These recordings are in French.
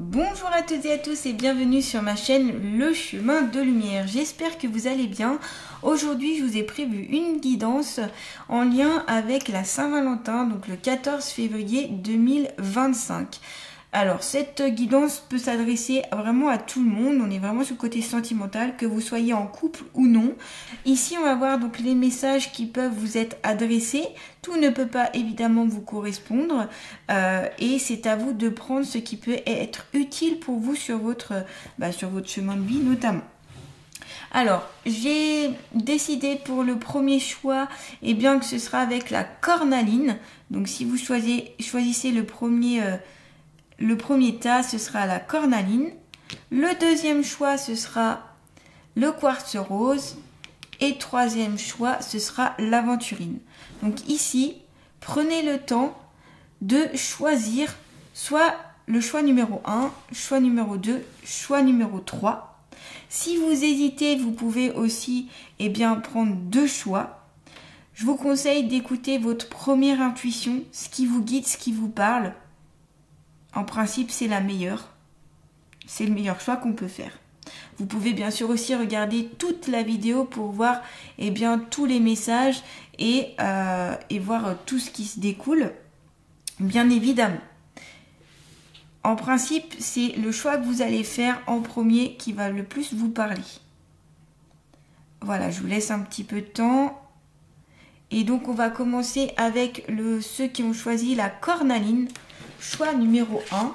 Bonjour à toutes et à tous et bienvenue sur ma chaîne Le Chemin de Lumière. J'espère que vous allez bien. Aujourd'hui, je vous ai prévu une guidance en lien avec la Saint-Valentin, donc le 14 février 2025. Alors, cette guidance peut s'adresser vraiment à tout le monde. On est vraiment sur le côté sentimental, que vous soyez en couple ou non. Ici, on va voir donc les messages qui peuvent vous être adressés. Tout ne peut pas évidemment vous correspondre et c'est à vous de prendre ce qui peut être utile pour vous sur votre chemin de vie notamment. Alors, j'ai décidé pour le premier choix, que ce sera avec la cornaline. Donc, si vous choisissez le premier tas, ce sera la cornaline. Le deuxième choix, ce sera le quartz rose. Et troisième choix, ce sera l'aventurine. Donc ici, prenez le temps de choisir soit le choix numéro 1, choix numéro 2, choix numéro 3. Si vous hésitez, vous pouvez aussi prendre deux choix. Je vous conseille d'écouter votre première intuition, ce qui vous guide, ce qui vous parle. En principe, c'est la meilleure. C'est le meilleur choix qu'on peut faire. Vous pouvez bien sûr aussi regarder toute la vidéo pour voir tous les messages et voir tout ce qui se découle, bien évidemment. En principe, c'est le choix que vous allez faire en premier qui va le plus vous parler. Voilà, je vous laisse un petit peu de temps. Et donc, on va commencer avec ceux qui ont choisi la cornaline, choix numéro 1.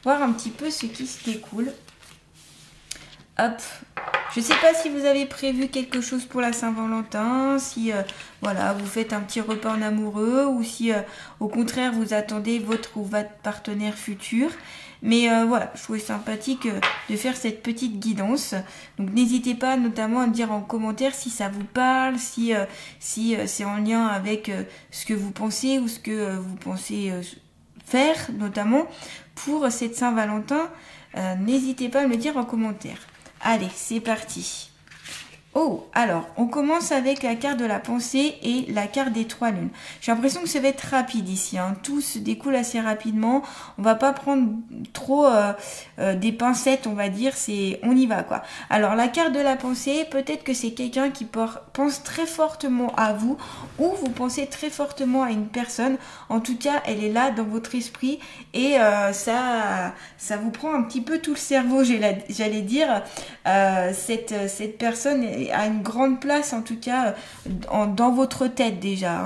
Voir un petit peu ce qui se découle. Hop, je ne sais pas si vous avez prévu quelque chose pour la Saint-Valentin, si vous faites un petit repas en amoureux ou si au contraire vous attendez votre ou votre partenaire futur. Mais je trouvais sympathique de faire cette petite guidance. Donc n'hésitez pas notamment à me dire en commentaire si ça vous parle, si c'est en lien avec ce que vous pensez ou ce que vous pensez faire notamment pour cette Saint-Valentin. N'hésitez pas à me le dire en commentaire. Allez, c'est parti. Oh, alors, on commence avec la carte de la pensée et la carte des trois lunes. J'ai l'impression que ça va être rapide ici. Tout se découle assez rapidement. On va pas prendre trop des pincettes, on va dire. On y va, quoi. Alors, la carte de la pensée, peut-être que c'est quelqu'un qui pense très fortement à vous ou vous pensez très fortement à une personne. En tout cas, elle est là dans votre esprit et ça vous prend un petit peu tout le cerveau, j'allais dire. Cette personne a une grande place en tout cas dans votre tête déjà,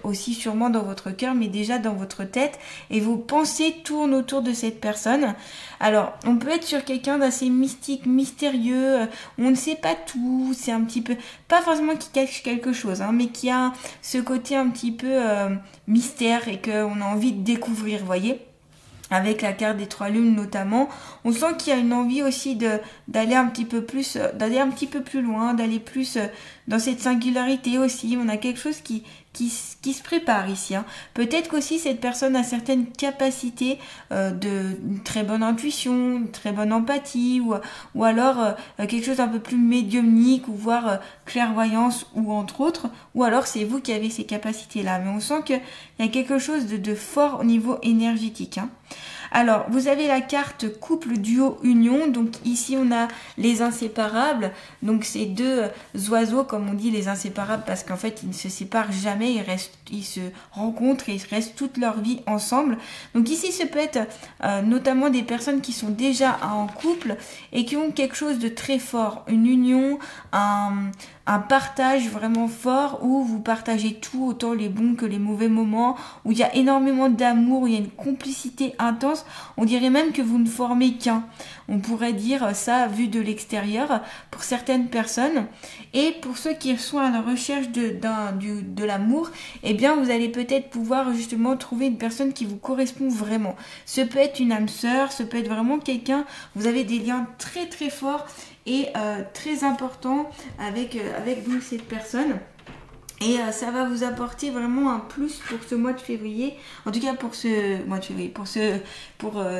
aussi sûrement dans votre cœur, mais déjà dans votre tête, et vos pensées tournent autour de cette personne. Alors, on peut être sur quelqu'un d'assez mystique, mystérieux, on ne sait pas tout, c'est un petit peu, pas forcément qui cache quelque chose, mais qui a ce côté un petit peu mystère et qu'on a envie de découvrir, vous voyez. Avec la carte des trois lunes notamment, on sent qu'il y a une envie aussi d'aller un petit peu plus loin, d'aller plus dans cette singularité aussi. On a quelque chose qui se prépare ici. Peut-être qu'aussi cette personne a certaines capacités une très bonne intuition, une très bonne empathie, ou alors quelque chose un peu plus médiumnique, ou voire clairvoyance, ou entre autres, ou alors c'est vous qui avez ces capacités-là. Mais on sent qu'il y a quelque chose de fort au niveau énergétique. Alors, vous avez la carte couple, duo, union. Donc ici, on a les inséparables. Donc ces deux oiseaux, comme on dit, les inséparables, parce qu'en fait, ils ne se séparent jamais. Ils se rencontrent et ils restent toute leur vie ensemble. Donc ici, ce peut être notamment des personnes qui sont déjà en couple et qui ont quelque chose de très fort. Une union, un partage vraiment fort où vous partagez tout, autant les bons que les mauvais moments, où il y a énormément d'amour, où il y a une complicité intense. On dirait même que vous ne formez qu'un. On pourrait dire ça vu de l'extérieur pour certaines personnes. Et pour ceux qui sont à la recherche de l'amour, vous allez peut-être pouvoir justement trouver une personne qui vous correspond vraiment. Ce peut être une âme sœur, ce peut être vraiment quelqu'un, vous avez des liens très très forts et très important avec donc cette personne. Et ça va vous apporter vraiment un plus pour ce mois de février, en tout cas pour ce mois de février,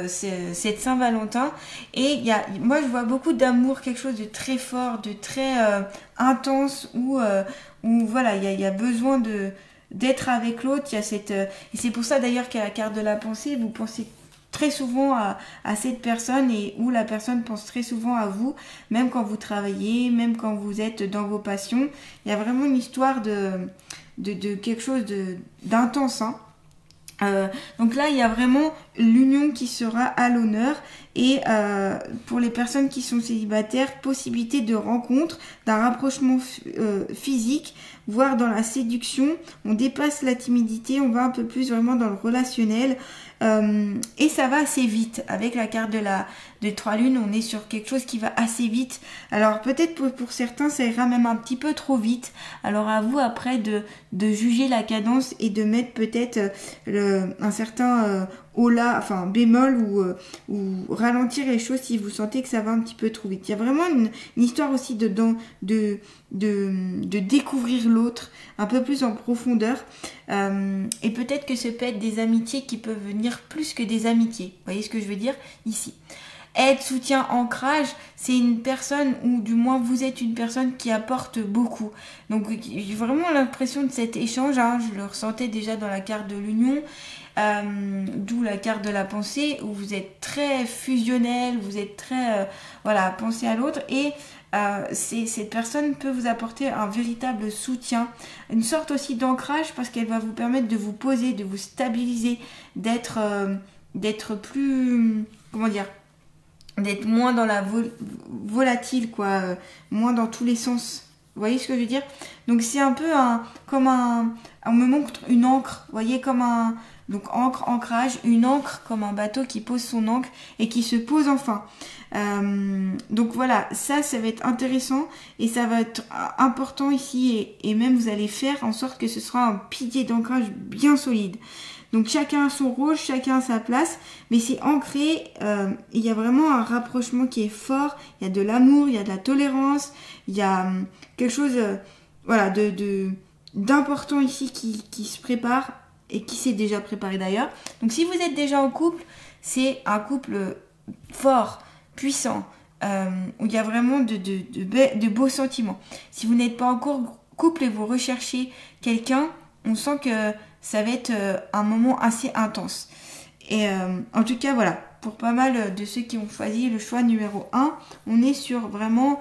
cette Saint-Valentin. Et moi je vois beaucoup d'amour, quelque chose de très fort, de très intense, où voilà, il y a besoin d'être avec l'autre. Il y a et c'est pour ça d'ailleurs qu'à la carte de la pensée, vous pensez très souvent à cette personne et où la personne pense très souvent à vous, même quand vous travaillez, même quand vous êtes dans vos passions. Il y a vraiment une histoire de quelque chose d'intense, hein. Donc là, il y a vraiment l'union qui sera à l'honneur et pour les personnes qui sont célibataires, possibilité de rencontre, d'un rapprochement physique, voire dans la séduction. On dépasse la timidité, on va un peu plus vraiment dans le relationnel et ça va assez vite. Avec la carte de 3 lunes, on est sur quelque chose qui va assez vite. Alors peut-être pour certains, ça ira même un petit peu trop vite. Alors à vous après de juger la cadence et de mettre peut-être un certain enfin bémol ou ralentir les choses si vous sentez que ça va un petit peu trop vite. Il y a vraiment une histoire aussi de découvrir l'autre un peu plus en profondeur et peut-être que ce peut être des amitiés qui peuvent venir plus que des amitiés. Vous voyez ce que je veux dire ici? Aide, soutien, ancrage, c'est une personne, ou du moins vous êtes une personne qui apporte beaucoup. Donc j'ai vraiment l'impression de cet échange, hein, je le ressentais déjà dans la carte de l'union, d'où la carte de la pensée, où vous êtes très fusionnel, vous êtes très, pensez à l'autre, et cette personne peut vous apporter un véritable soutien, une sorte aussi d'ancrage, parce qu'elle va vous permettre de vous poser, de vous stabiliser, d'être plus, comment dire, d'être moins dans la volatile, quoi, moins dans tous les sens. Vous voyez ce que je veux dire? Donc c'est un peu comme on me montre une encre, vous voyez, donc ancrage, une encre comme un bateau qui pose son ancre et qui se pose enfin. Donc voilà, ça va être intéressant et ça va être important ici et même vous allez faire en sorte que ce sera un pilier d'ancrage bien solide. Donc chacun a son rôle, chacun a sa place, mais c'est ancré, il y a vraiment un rapprochement qui est fort, il y a de l'amour, il y a de la tolérance, il y a quelque chose d'important ici qui se prépare et qui s'est déjà préparé d'ailleurs. Donc si vous êtes déjà en couple, c'est un couple fort, puissant, où il y a vraiment de beaux sentiments. Si vous n'êtes pas encore couple et vous recherchez quelqu'un, on sent que ça va être un moment assez intense. Et en tout cas, voilà, pour pas mal de ceux qui ont choisi le choix numéro 1, on est sur vraiment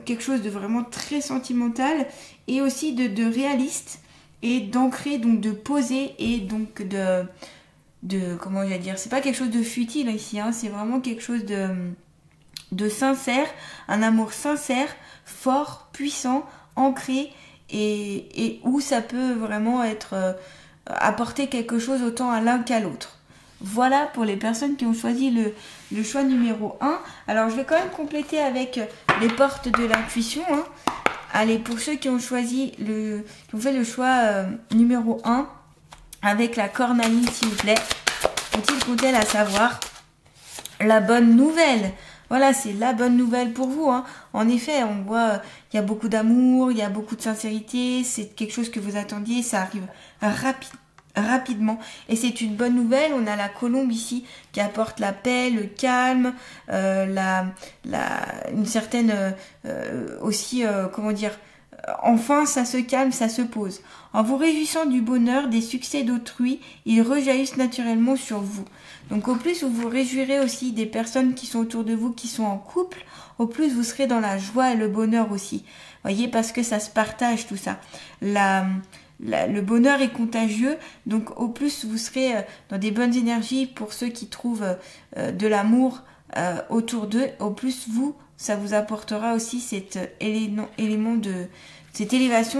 quelque chose de vraiment très sentimental et aussi de réaliste et d'ancrer, donc de poser et donc comment je vais dire, c'est pas quelque chose de futile ici, hein, c'est vraiment quelque chose de sincère, un amour sincère, fort, puissant, ancré et où ça peut vraiment être apporter quelque chose autant à l'un qu'à l'autre. Voilà pour les personnes qui ont choisi le choix numéro 1. Alors je vais quand même compléter avec les portes de l'intuition, hein. Allez, pour ceux qui ont choisi qui ont fait le choix numéro 1 avec la cornaline, s'il vous plaît, faut-il à savoir la bonne nouvelle? Voilà, c'est la bonne nouvelle pour vous, hein. En effet, on voit, il y a beaucoup d'amour, il y a beaucoup de sincérité, c'est quelque chose que vous attendiez, ça arrive rapidement. Et c'est une bonne nouvelle, on a la colombe ici qui apporte la paix, le calme, une certaine aussi, comment dire, enfin ça se calme, ça se pose. En vous réjouissant du bonheur, des succès d'autrui, ils rejaillissent naturellement sur vous. Donc au plus vous vous réjouirez aussi des personnes qui sont autour de vous, qui sont en couple, au plus vous serez dans la joie et le bonheur aussi. Voyez, parce que ça se partage tout ça. Le bonheur est contagieux, donc au plus vous serez dans des bonnes énergies pour ceux qui trouvent de l'amour autour d'eux, au plus ça vous apportera aussi cette élévation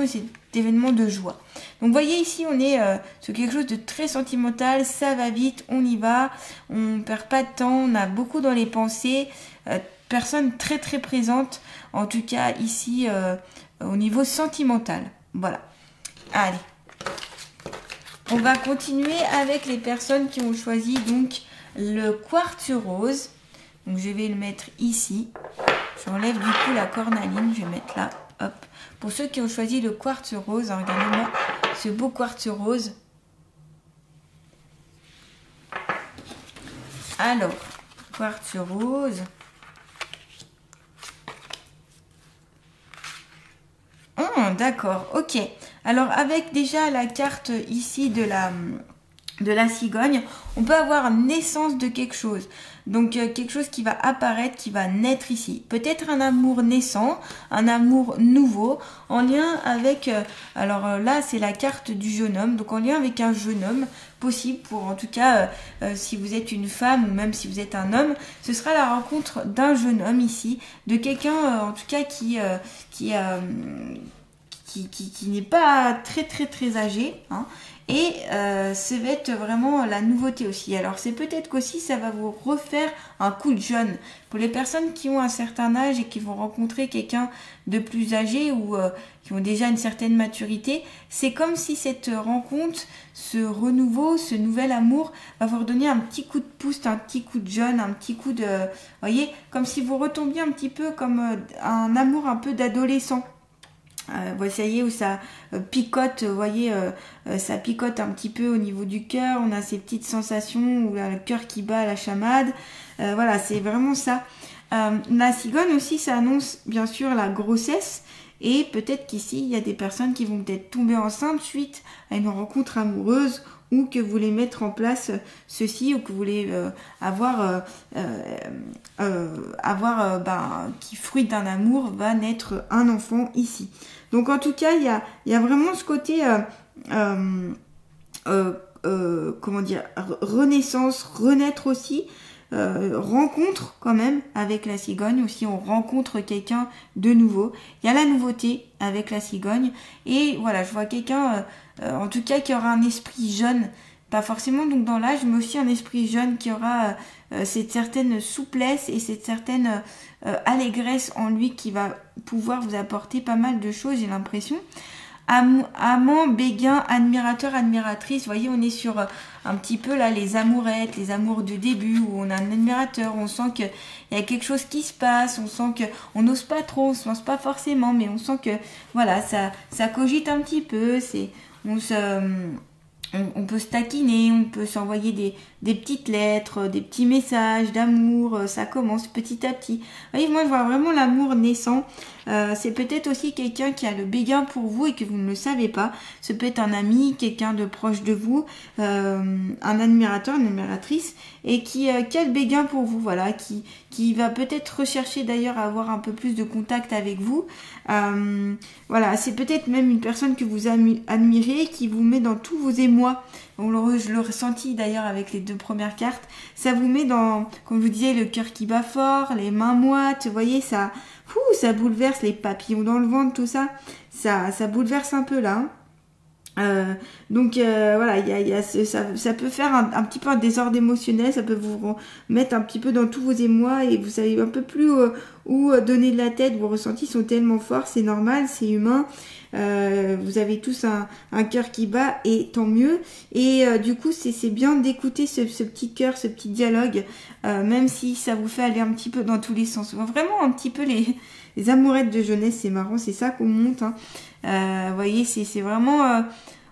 et cet événement de joie. Donc voyez ici on est sur quelque chose de très sentimental, ça va vite, on y va, on perd pas de temps, on a beaucoup dans les pensées, personne très très présente, en tout cas ici au niveau sentimental. Voilà. Allez, on va continuer avec les personnes qui ont choisi donc le quartz rose. Donc je vais le mettre ici. J'enlève du coup la cornaline, je vais mettre là. Hop. Pour ceux qui ont choisi le quartz rose, hein, regardez-moi ce beau quartz rose. Alors, quartz rose. Oh, d'accord, ok. Alors avec déjà la carte ici de de la cigogne, on peut avoir naissance de quelque chose. Donc quelque chose qui va apparaître, qui va naître ici. Peut-être un amour naissant, un amour nouveau, en lien avec... là, c'est la carte du jeune homme. Donc en lien avec un jeune homme, possible pour, en tout cas, si vous êtes une femme ou même si vous êtes un homme, ce sera la rencontre d'un jeune homme ici, de quelqu'un, en tout cas, qui n'est pas très très très âgé, hein. Et ça va être vraiment la nouveauté aussi. Alors c'est peut-être qu'aussi ça va vous refaire un coup de jeune. Pour les personnes qui ont un certain âge et qui vont rencontrer quelqu'un de plus âgé ou qui ont déjà une certaine maturité, c'est comme si cette rencontre, ce renouveau, ce nouvel amour va vous redonner un petit coup de pouce, un petit coup de jeune, un petit coup de... voyez, comme si vous retombiez un petit peu comme un amour un peu d'adolescent. Vous voyez où ça picote, vous voyez, ça picote un petit peu au niveau du cœur, on a ces petites sensations où le cœur qui bat à la chamade, voilà, c'est vraiment ça. La cigogne aussi, ça annonce bien sûr la grossesse, et peut-être qu'ici, il y a des personnes qui vont peut-être tomber enceintes suite à une rencontre amoureuse, ou que vous voulez mettre en place ceci, ou que vous voulez qui fruit d'un amour va naître un enfant ici. Donc en tout cas, il y a vraiment ce côté renaissance, renaître aussi, rencontre quand même avec la cigogne aussi, on rencontre quelqu'un de nouveau. Il y a la nouveauté avec la cigogne, et voilà, je vois quelqu'un en tout cas qui aura un esprit jeune, pas forcément donc dans l'âge, mais aussi un esprit jeune qui aura cette certaine souplesse et cette certaine allégresse en lui qui va pouvoir vous apporter pas mal de choses, j'ai l'impression. Amant, béguin, admirateur, admiratrice, vous voyez, on est sur un petit peu là les amourettes, les amours de début où on a un admirateur, on sent qu'il y a quelque chose qui se passe, on sent qu'on n'ose pas trop, on se lance pas forcément, mais on sent que voilà, ça cogite un petit peu, on peut se taquiner, on peut s'envoyer des petites lettres, des petits messages d'amour, ça commence petit à petit. Vous voyez, moi je vois vraiment l'amour naissant. C'est peut-être aussi quelqu'un qui a le béguin pour vous et que vous ne le savez pas. Ce peut être un ami, quelqu'un de proche de vous, un admirateur, une admiratrice, et qui a le béguin pour vous, voilà, qui va peut-être rechercher d'ailleurs à avoir un peu plus de contact avec vous. Voilà, c'est peut-être même une personne que vous admirez, qui vous met dans tous vos émois. Je le ressentis d'ailleurs avec les deux premières cartes. Ça vous met dans, comme je vous disais, le cœur qui bat fort, les mains moites, vous voyez, ça bouleverse, les papillons dans le ventre, tout ça. Ça bouleverse un peu là, hein. Voilà, ça peut faire un petit peu un désordre émotionnel, ça peut vous mettre un petit peu dans tous vos émois et vous savez un peu plus où donner de la tête. Vos ressentis sont tellement forts, c'est normal, c'est humain. Vous avez tous un cœur qui bat et tant mieux. Et du coup, c'est bien d'écouter ce petit cœur, ce petit dialogue, même si ça vous fait aller un petit peu dans tous les sens. Vraiment un petit peu les amourettes de jeunesse, c'est marrant, c'est ça qu'on monte, hein. Vous voyez, c'est vraiment...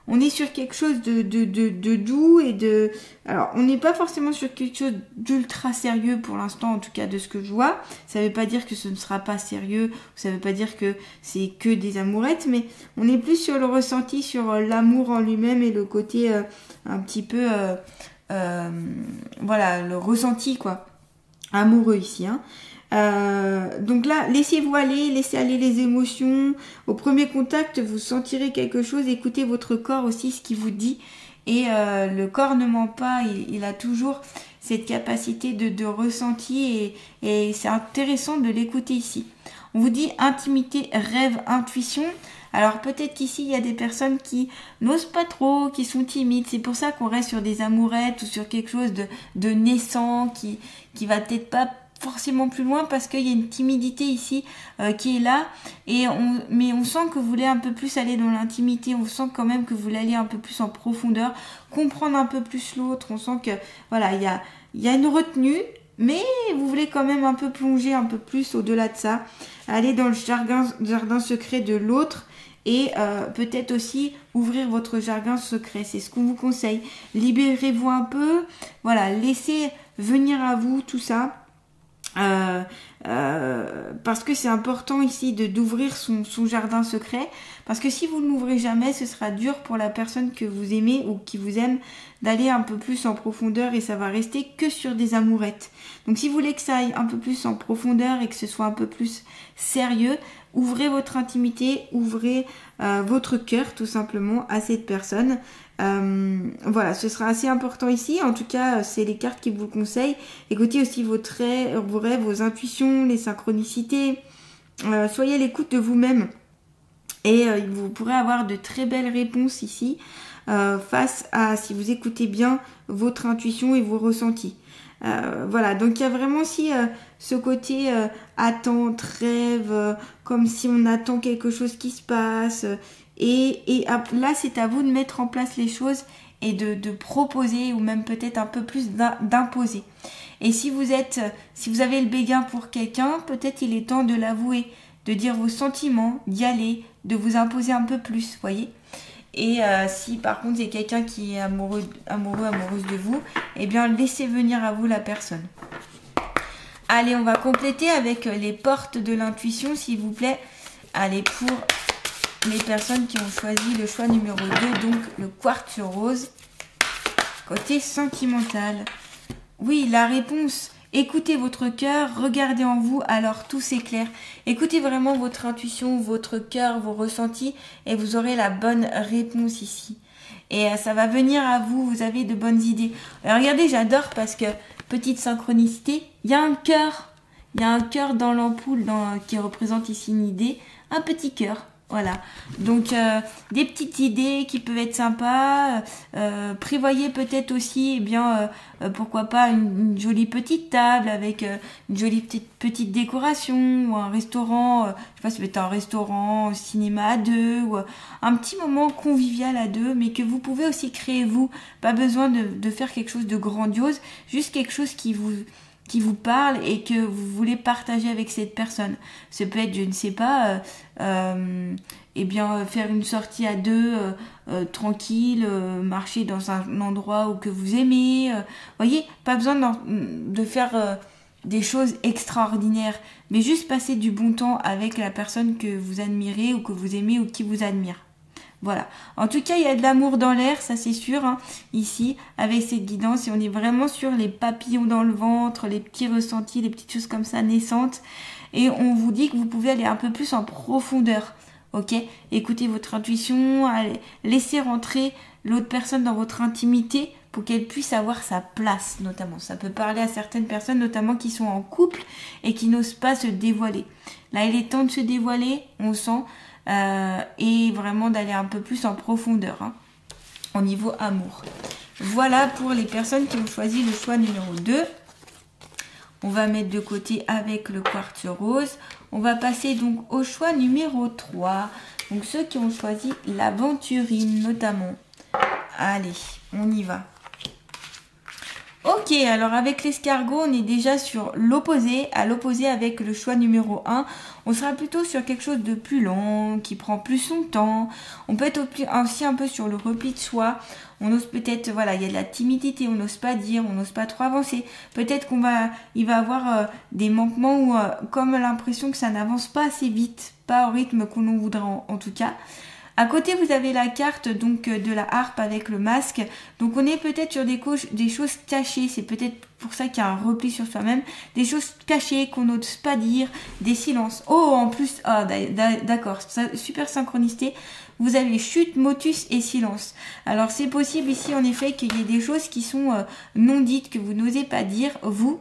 on est sur quelque chose de doux et de... Alors, on n'est pas forcément sur quelque chose d'ultra sérieux pour l'instant, en tout cas de ce que je vois. Ça veut pas dire que ce ne sera pas sérieux, ça veut pas dire que c'est que des amourettes, mais on est plus sur le ressenti, sur l'amour en lui-même et le côté un petit peu... voilà, le ressenti, quoi. Amoureux ici, hein. Donc là, laissez-vous aller, laissez aller les émotions. Au premier contact, vous sentirez quelque chose. Écoutez votre corps aussi, ce qu'il vous dit. Et le corps ne ment pas, il a toujours cette capacité de ressenti et c'est intéressant de l'écouter ici. On vous dit intimité, rêve, intuition. Alors peut-être qu'ici il y a des personnes qui n'osent pas trop, qui sont timides. C'est pour ça qu'on reste sur des amourettes ou sur quelque chose de naissant qui va peut-être pas forcément plus loin parce qu'il y a une timidité ici qui est là mais on sent que vous voulez un peu plus aller dans l'intimité, on sent quand même que vous voulez aller un peu plus en profondeur, comprendre un peu plus l'autre, on sent que voilà, il y a une retenue, mais vous voulez quand même un peu plonger un peu plus au-delà de ça, aller dans le jardin secret de l'autre et peut-être aussi ouvrir votre jardin secret, c'est ce qu'on vous conseille. Libérez-vous un peu, voilà, laissez venir à vous tout ça. Parce que c'est important ici d'ouvrir son jardin secret, parce que si vous ne l'ouvrez jamais, ce sera dur pour la personne que vous aimez ou qui vous aime d'aller un peu plus en profondeur et ça va rester que sur des amourettes. Donc si vous voulez que ça aille un peu plus en profondeur et que ce soit un peu plus sérieux, ouvrez votre intimité, ouvrez votre cœur tout simplement à cette personne. Voilà, ce sera assez important ici. En tout cas, c'est les cartes qui vous le conseillent. Écoutez aussi vos rêves, vos intuitions, les synchronicités. Soyez à l'écoute de vous-même. Et vous pourrez avoir de très belles réponses ici face à, si vous écoutez bien, votre intuition et vos ressentis. Voilà, donc il y a vraiment aussi ce côté attente, rêve, comme si on attend quelque chose qui se passe. Et là, c'est à vous de mettre en place les choses et de proposer ou même peut-être un peu plus d'imposer. Et si vous avez le béguin pour quelqu'un, peut-être il est temps de l'avouer, de dire vos sentiments, d'y aller, de vous imposer un peu plus, voyez. Et si par contre il y a quelqu'un qui est amoureuse de vous, eh bien laissez venir à vous la personne. Allez, on va compléter avec les portes de l'intuition, s'il vous plaît. Allez, pour les personnes qui ont choisi le choix numéro 2, donc le quartz rose, côté sentimental. Oui, la réponse, écoutez votre cœur, regardez en vous, alors tout s'éclaire. Écoutez vraiment votre intuition, votre cœur, vos ressentis et vous aurez la bonne réponse ici. Et ça va venir à vous, vous avez de bonnes idées. Alors, regardez, j'adore parce que, petite synchronicité, il y a un cœur. Il y a un cœur dans l'ampoule qui représente ici une idée, un petit cœur. Voilà, donc des petites idées qui peuvent être sympas, prévoyez peut-être aussi, eh bien, pourquoi pas une jolie petite table avec une jolie petite décoration ou un restaurant, je sais pas, ça peut être un restaurant, cinéma à deux ou un petit moment convivial à deux, mais que vous pouvez aussi créer vous, pas besoin de faire quelque chose de grandiose, juste quelque chose qui vous parle et que vous voulez partager avec cette personne. Ça peut être, je ne sais pas, eh bien faire une sortie à deux, tranquille, marcher dans un endroit où que vous aimez. Voyez, pas besoin de faire des choses extraordinaires, mais juste passer du bon temps avec la personne que vous admirez ou que vous aimez ou qui vous admire. Voilà. En tout cas, il y a de l'amour dans l'air, ça c'est sûr, hein, ici, avec cette guidance. Et on est vraiment sur les papillons dans le ventre, les petits ressentis, les petites choses comme ça naissantes. Et on vous dit que vous pouvez aller un peu plus en profondeur. Ok ? Écoutez votre intuition, allez, laissez rentrer l'autre personne dans votre intimité pour qu'elle puisse avoir sa place, notamment. Ça peut parler à certaines personnes, notamment qui sont en couple et qui n'osent pas se dévoiler. Là, il est temps de se dévoiler, on sent. Et vraiment d'aller un peu plus en profondeur au niveau amour. Voilà pour les personnes qui ont choisi le choix numéro 2. On va mettre de côté avec le quartz rose. On va passer donc au choix numéro 3. Donc ceux qui ont choisi l'aventurine notamment. Allez, on y va. Ok, alors avec l'escargot, on est déjà sur l'opposé. À l'opposé avec le choix numéro 1, on sera plutôt sur quelque chose de plus long, qui prend plus son temps. On peut être aussi un peu sur le repli de soi. On ose peut-être, voilà, il y a de la timidité, on n'ose pas dire, on n'ose pas trop avancer. Peut-être il va avoir des manquements ou comme l'impression que ça n'avance pas assez vite, pas au rythme qu'on en voudrait en tout cas. À côté, vous avez la carte donc de la harpe avec le masque. Donc, on est peut-être sur des choses cachées. C'est peut-être pour ça qu'il y a un repli sur soi-même. Des choses cachées qu'on n'ose pas dire. Des silences. Oh, en plus, d'accord. Super synchronicité. Vous avez chute, motus et silence. Alors, c'est possible ici, en effet, qu'il y ait des choses qui sont non dites, que vous n'osez pas dire, vous.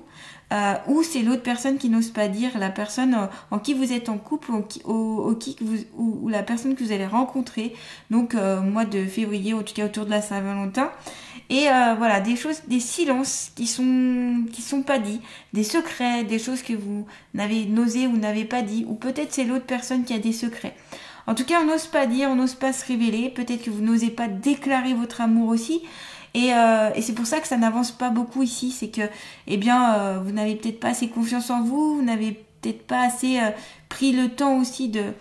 Ou c'est l'autre personne qui n'ose pas dire, la personne en qui vous êtes en couple ou la personne que vous allez rencontrer, donc mois de février, en tout cas autour de la Saint-Valentin. Et voilà, des choses, des silences qui sont pas dits, des secrets, des choses que vous n'avez n'osé ou n'avez pas dit, ou peut-être c'est l'autre personne qui a des secrets. En tout cas, on n'ose pas dire, on n'ose pas se révéler, peut-être que vous n'osez pas déclarer votre amour aussi. Et c'est pour ça que ça n'avance pas beaucoup ici, c'est que, eh bien, vous n'avez peut-être pas assez confiance en vous, vous n'avez peut-être pas assez pris le temps aussi d'être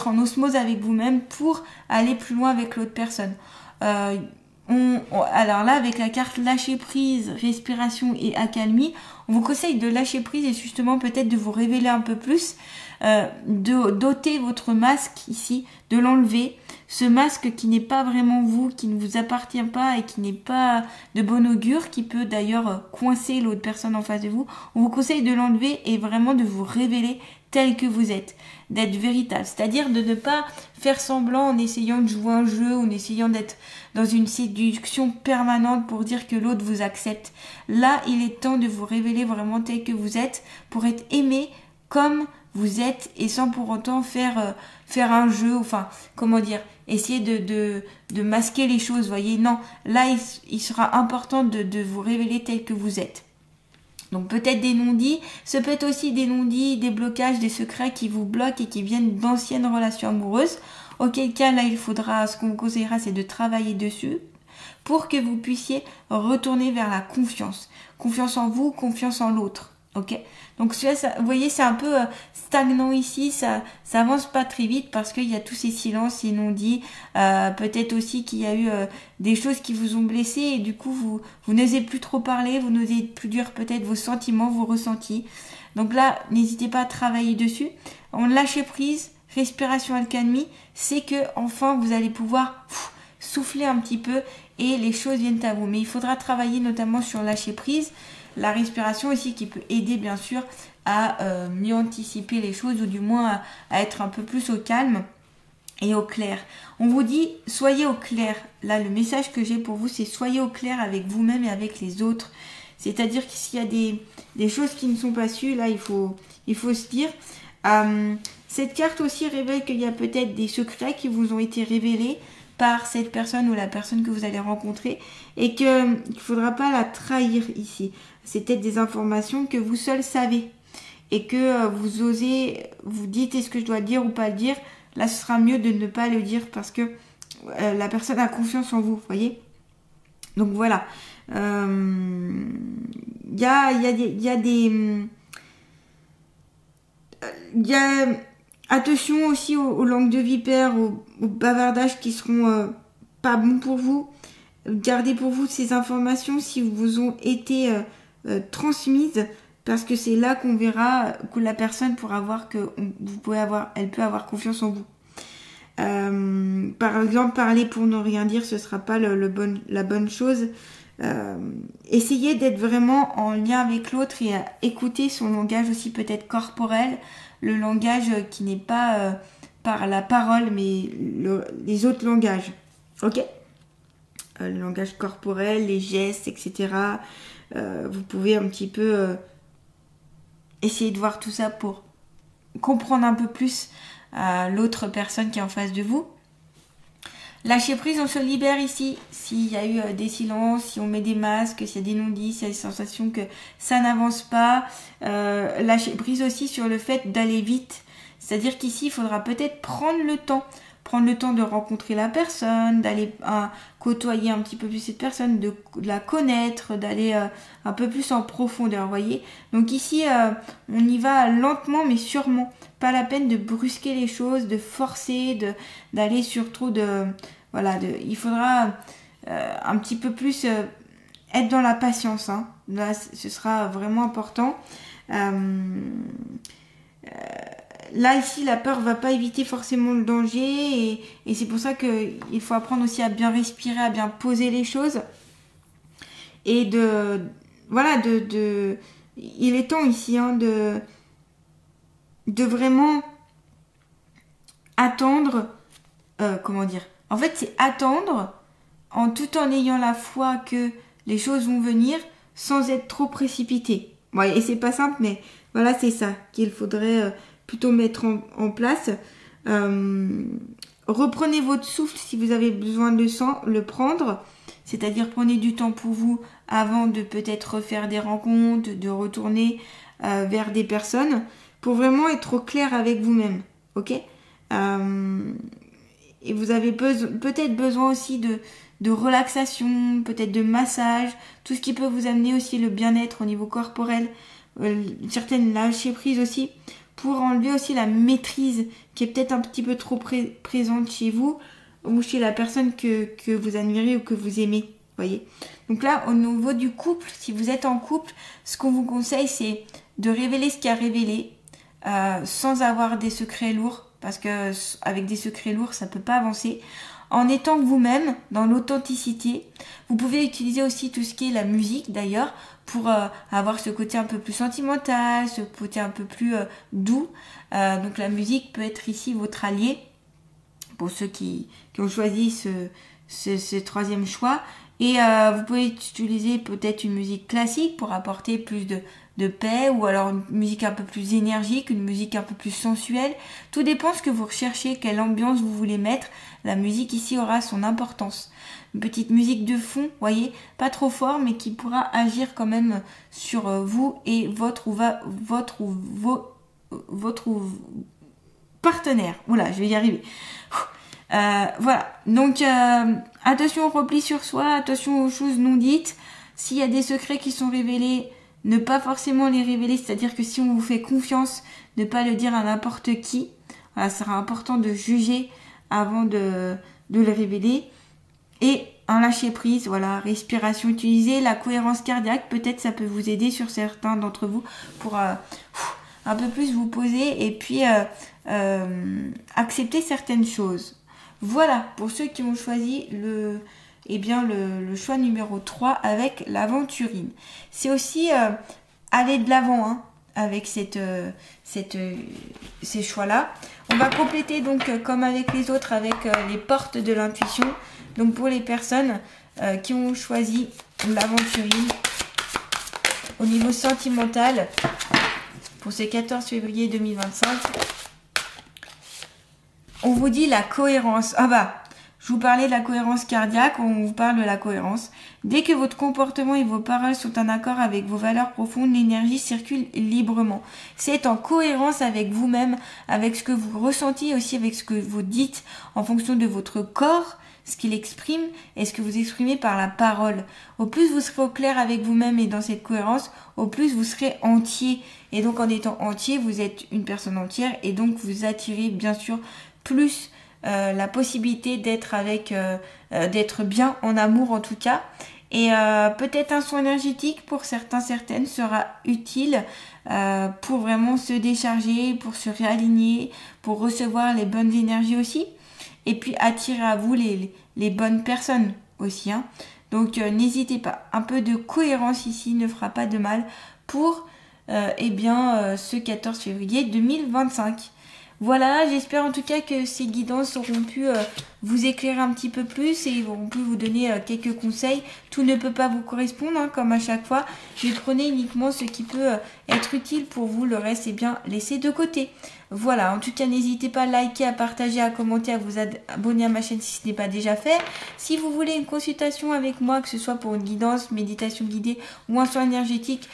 en osmose avec vous-même pour aller plus loin avec l'autre personne. Alors là, avec la carte lâcher prise, respiration et accalmie, on vous conseille de lâcher prise et justement peut-être de vous révéler un peu plus, d'ôter votre masque ici, de l'enlever, ce masque qui n'est pas vraiment vous, qui ne vous appartient pas et qui n'est pas de bon augure, qui peut d'ailleurs coincer l'autre personne en face de vous. On vous conseille de l'enlever et vraiment de vous révéler tel que vous êtes, d'être véritable, c'est-à-dire de ne pas faire semblant en essayant de jouer un jeu, en essayant d'être dans une séduction permanente pour dire que l'autre vous accepte. Là, il est temps de vous révéler vraiment tel que vous êtes pour être aimé comme vous êtes et sans pour autant faire un jeu, enfin, comment dire, essayer de masquer les choses, voyez. Non, là, il sera important de vous révéler tel que vous êtes. Donc peut-être des non-dits, ce peut être aussi des non-dits, des blocages, des secrets qui vous bloquent et qui viennent d'anciennes relations amoureuses. Auquel cas là ce qu'on vous conseillera c'est de travailler dessus pour que vous puissiez retourner vers la confiance. Confiance en vous, confiance en l'autre. Ok ? Donc vous voyez c'est un peu stagnant ici, ça avance pas très vite parce qu'il y a tous ces silences, ces non-dits, peut-être aussi qu'il y a eu des choses qui vous ont blessé et du coup vous n'osez plus trop parler, vous n'osez plus dire peut-être vos sentiments, vos ressentis. Donc là, n'hésitez pas à travailler dessus. En lâcher prise, respiration alcalmie, c'est que enfin vous allez pouvoir souffler un petit peu et les choses viennent à vous. Mais il faudra travailler notamment sur lâcher prise. La respiration aussi qui peut aider bien sûr à mieux anticiper les choses ou du moins à être un peu plus au calme et au clair. On vous dit soyez au clair. Là le message que j'ai pour vous c'est soyez au clair avec vous-même et avec les autres. C'est-à-dire que s'il y a des choses qui ne sont pas sues, là il faut se dire. Cette carte aussi révèle qu'il y a peut-être des secrets qui vous ont été révélés par cette personne ou la personne que vous allez rencontrer et qu'il ne faudra pas la trahir ici. C'est peut-être des informations que vous seul savez et que vous osez, vous dites est-ce que je dois le dire ou pas le dire. Là, ce sera mieux de ne pas le dire parce que la personne a confiance en vous, voyez. Donc voilà. Il y a attention aussi aux langues de vipère, aux bavardages qui seront pas bons pour vous. Gardez pour vous ces informations si vous ont été transmises parce que c'est là qu'on verra que la personne pourra voir que elle peut avoir confiance en vous. Par exemple, parler pour ne rien dire, ce sera pas la bonne chose. Essayez d'être vraiment en lien avec l'autre et à écouter son langage aussi peut-être corporel, le langage qui n'est pas par la parole mais les autres langages, ok, le langage corporel, les gestes, etc. Vous pouvez un petit peu essayer de voir tout ça pour comprendre un peu plus l'autre personne qui est en face de vous. Lâcher prise, on se libère ici. S'il y a eu des silences, si on met des masques, s'il y a des non-dits, s'il y a des sensations que ça n'avance pas. Lâcher prise aussi sur le fait d'aller vite. C'est-à-dire qu'ici, il faudra peut-être prendre le temps. Prendre le temps de rencontrer la personne, d'aller côtoyer un petit peu plus cette personne, de la connaître, d'aller un peu plus en profondeur, vous voyez. Donc ici, on y va lentement mais sûrement. Pas la peine de brusquer les choses, de forcer, d'aller sur trop de... Voilà, il faudra un petit peu plus être dans la patience. Hein. Là, ce sera vraiment important. Là, ici, la peur va pas éviter forcément le danger et c'est pour ça qu'il faut apprendre aussi à bien respirer, à bien poser les choses et il est temps ici hein, de vraiment attendre, en fait, c'est attendre tout en ayant la foi que les choses vont venir sans être trop précipité. Ouais, et c'est pas simple, mais voilà, c'est ça qu'il faudrait plutôt mettre en place. Reprenez votre souffle si vous avez besoin de le prendre, c'est-à-dire prenez du temps pour vous avant de peut-être refaire des rencontres, de retourner vers des personnes, pour vraiment être au clair avec vous-même, ok. Et vous avez peut-être besoin aussi de relaxation, peut-être de massage, tout ce qui peut vous amener aussi le bien-être au niveau corporel, une certaine lâcher prise aussi, pour enlever aussi la maîtrise qui est peut-être un petit peu trop présente chez vous ou chez la personne que vous admirez ou que vous aimez, voyez. Donc là, au niveau du couple, si vous êtes en couple, ce qu'on vous conseille, c'est de révéler ce qu'il y a révélé, sans avoir des secrets lourds, parce que avec des secrets lourds, ça peut pas avancer. En étant vous-même, dans l'authenticité. Vous pouvez utiliser aussi tout ce qui est la musique d'ailleurs, pour avoir ce côté un peu plus sentimental, ce côté un peu plus doux. Donc la musique peut être ici votre allié, pour ceux qui ont choisi ce troisième choix. Et vous pouvez utiliser peut-être une musique classique pour apporter plus de paix, ou alors une musique un peu plus énergique, une musique un peu plus sensuelle. Tout dépend ce que vous recherchez, quelle ambiance vous voulez mettre. La musique ici aura son importance. Une petite musique de fond, voyez, pas trop fort, mais qui pourra agir quand même sur vous et votre partenaire. Oula, je vais y arriver. Voilà, donc attention au repli sur soi, attention aux choses non dites. S'il y a des secrets qui sont révélés, ne pas forcément les révéler, c'est-à-dire que si on vous fait confiance, ne pas le dire à n'importe qui. Voilà, ça sera important de juger avant de le révéler. Et un lâcher prise, voilà, respiration utilisée, la cohérence cardiaque, peut-être ça peut vous aider sur certains d'entre vous pour un peu plus vous poser et puis accepter certaines choses. Voilà, pour ceux qui ont choisi le choix numéro 3 avec l'aventurine. C'est aussi aller de l'avant avec ces choix-là. On va compléter donc comme avec les autres avec les portes de l'intuition. Donc pour les personnes qui ont choisi l'aventurine au niveau sentimental pour ce 14 février 2025. On vous dit la cohérence. Ah bah, je vous parlais de la cohérence cardiaque, on vous parle de la cohérence. Dès que votre comportement et vos paroles sont en accord avec vos valeurs profondes, l'énergie circule librement. C'est en cohérence avec vous-même, avec ce que vous ressentez, aussi avec ce que vous dites en fonction de votre corps, ce qu'il exprime et ce que vous exprimez par la parole. Au plus vous serez au clair avec vous-même et dans cette cohérence, au plus vous serez entier. Et donc en étant entier, vous êtes une personne entière et donc vous attirez bien sûr plus la possibilité d'être bien en amour en tout cas. Et peut-être un soin énergétique pour certaines sera utile pour vraiment se décharger, pour se réaligner, pour recevoir les bonnes énergies aussi. Et puis attirer à vous les bonnes personnes aussi. Donc n'hésitez pas. Un peu de cohérence ici ne fera pas de mal pour ce 14 février 2025. Voilà, j'espère en tout cas que ces guidances auront pu vous éclairer un petit peu plus et auront pu vous donner quelques conseils. Tout ne peut pas vous correspondre, comme à chaque fois. Mais prenez uniquement ce qui peut être utile pour vous. Le reste, laissez de côté. Voilà, en tout cas, n'hésitez pas à liker, à partager, à commenter, à vous abonner à ma chaîne si ce n'est pas déjà fait. Si vous voulez une consultation avec moi, que ce soit pour une guidance, méditation guidée ou un soin énergétique,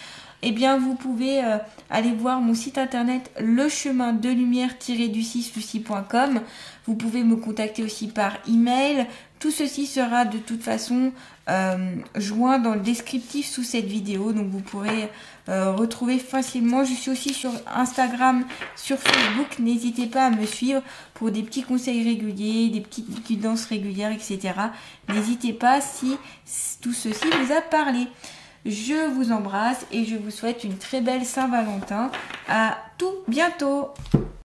vous pouvez aller voir mon site internet lechemindelumière-du6lucie.com. Vous pouvez me contacter aussi par email. Tout ceci sera de toute façon joint dans le descriptif sous cette vidéo. Donc vous pourrez retrouver facilement. Je suis aussi sur Instagram, sur Facebook. N'hésitez pas à me suivre pour des petits conseils réguliers, des petites guidances régulières, etc. N'hésitez pas si tout ceci vous a parlé. Je vous embrasse et je vous souhaite une très belle Saint-Valentin. À tout bientôt.